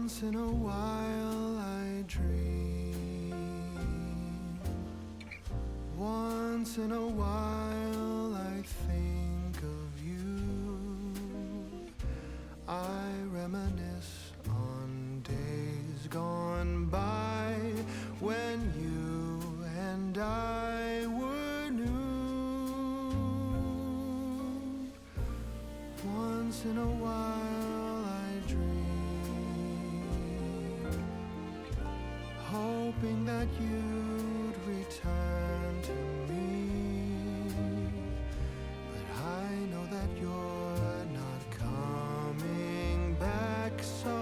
Once in a while I dream. Once in a while I think of you. I reminisce on days gone by when you and I were new. Once in a while I dream, hoping that you'd return to me. But I know that you're not coming back, so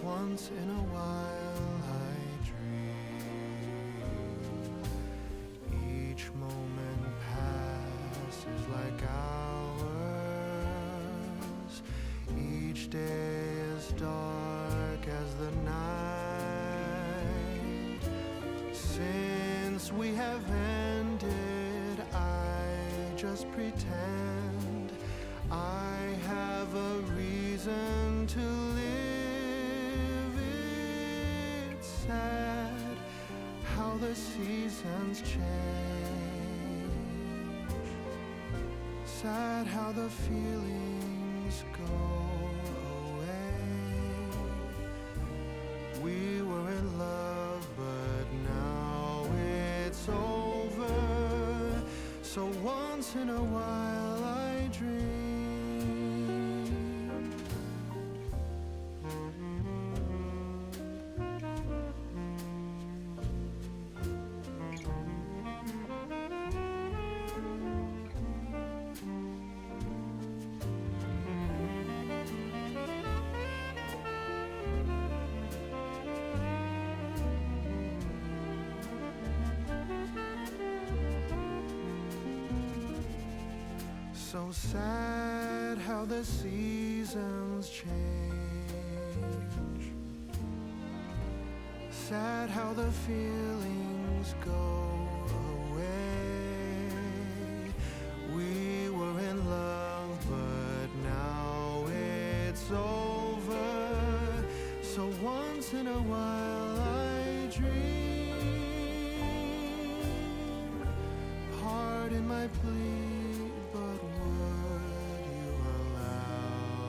once in a while I dream. Each moment passes like hours. Each day is dark as the night. Since we have ended, I just pretend I have a reason to live. It's sad how the seasons change. Sad how the feelings go away. We were in love, but now it's over. So once in a while I dream. So sad how the seasons change. Sad how the feelings go away. We were in love, but now it's over. So once in a while I dream. Pardon my plea, but would you allow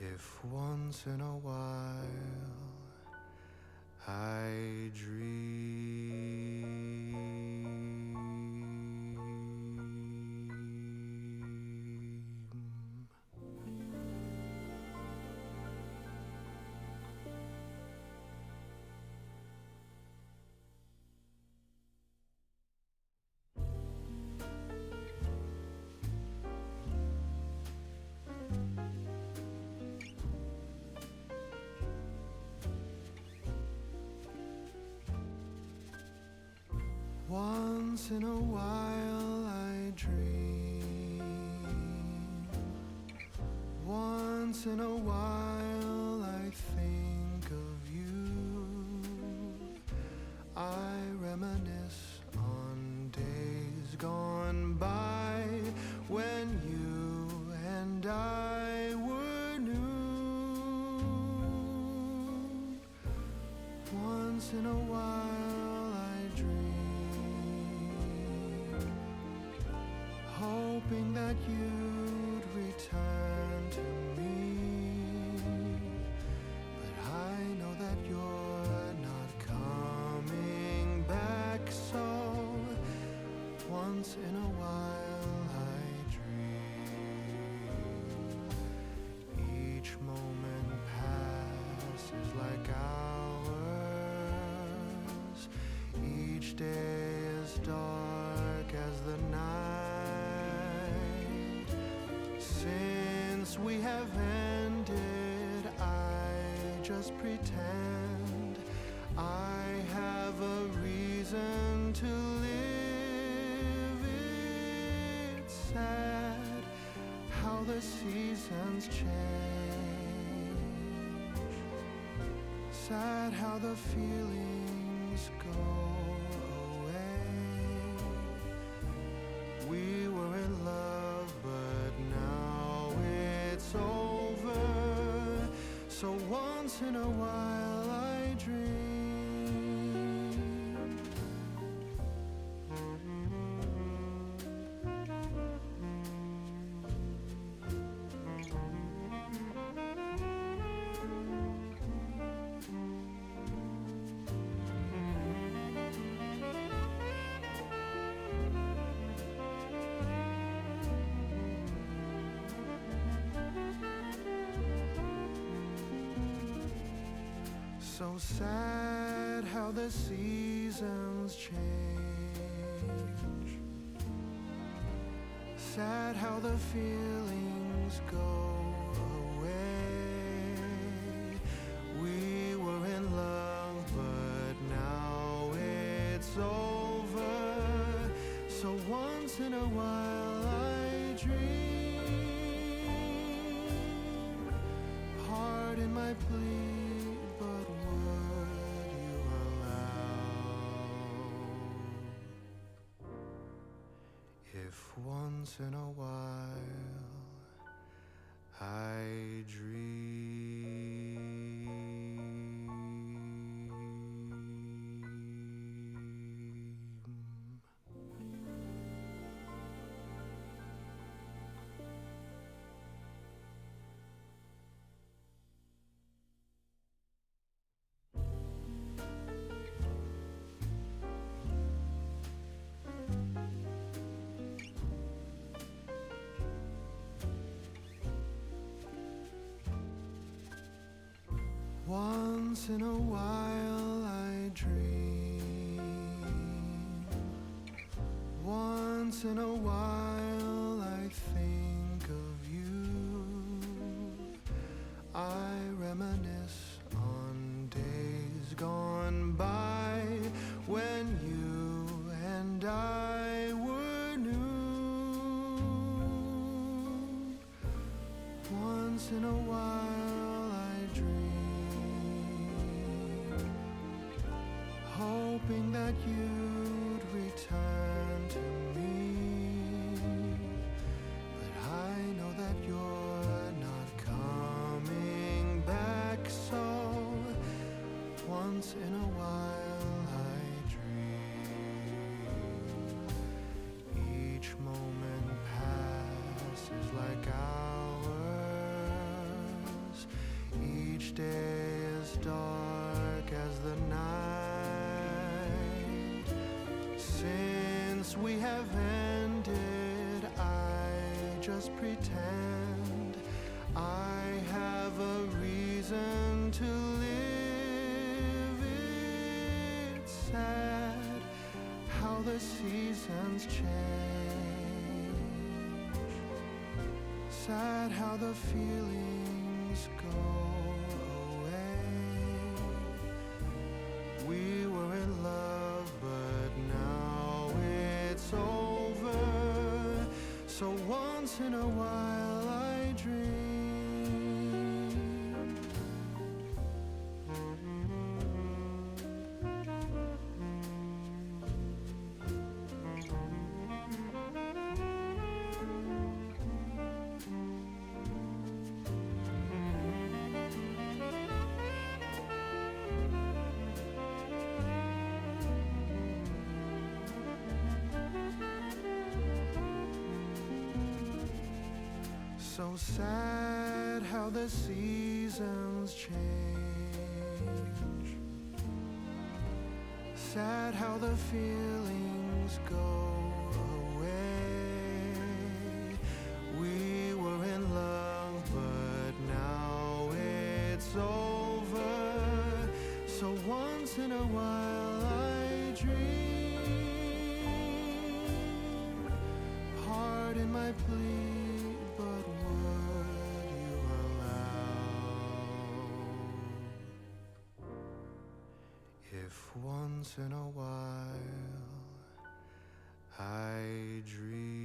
if once in a while I dream? Once in a while I dream. Once in a while I think of you. I reminisce on days gone by when you and I were new. Once in a while I dream, hoping that you'd return to me. But I know that you're not coming back, so once in a while I dream. Each moment passes like hours. Each day is dark as the night. Since we have ended, I just pretend I have a reason to live. It's sad how the seasons change. Sad how the feelings go away. We were in love, but now So once in a while I dream. So sad how the seasons change. Sad how the feelings go away. We were in love, but now it's over. So once in a while I dream. Pardon my plea, but would you allow if once in a while I dream? Once in a while I dream. Once in a while I think of you. I reminisce on days gone by when you and I were new. Once in a while I dream, hoping that you'd return to me. But I know that you're not coming back, so once in a while I dream. Each moment passes like hours. Each day is dark as the night. Since we have ended, I just pretend I have a reason to live. It's sad how the seasons change. Sad how the feelings go away. We were in love, but now it's over. So once in a while I dream. So sad how the seasons change. Sad how the feelings go away. We were in love, but now it's over. So once in a while I dream. Pardon my plea, but would you allow if once in a while I dream?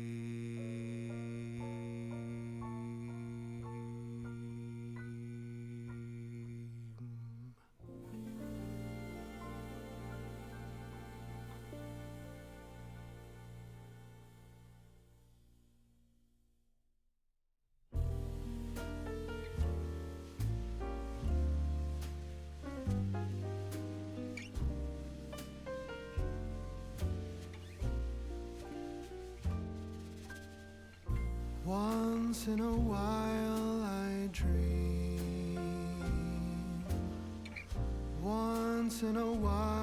once in a while I dream. Once in a while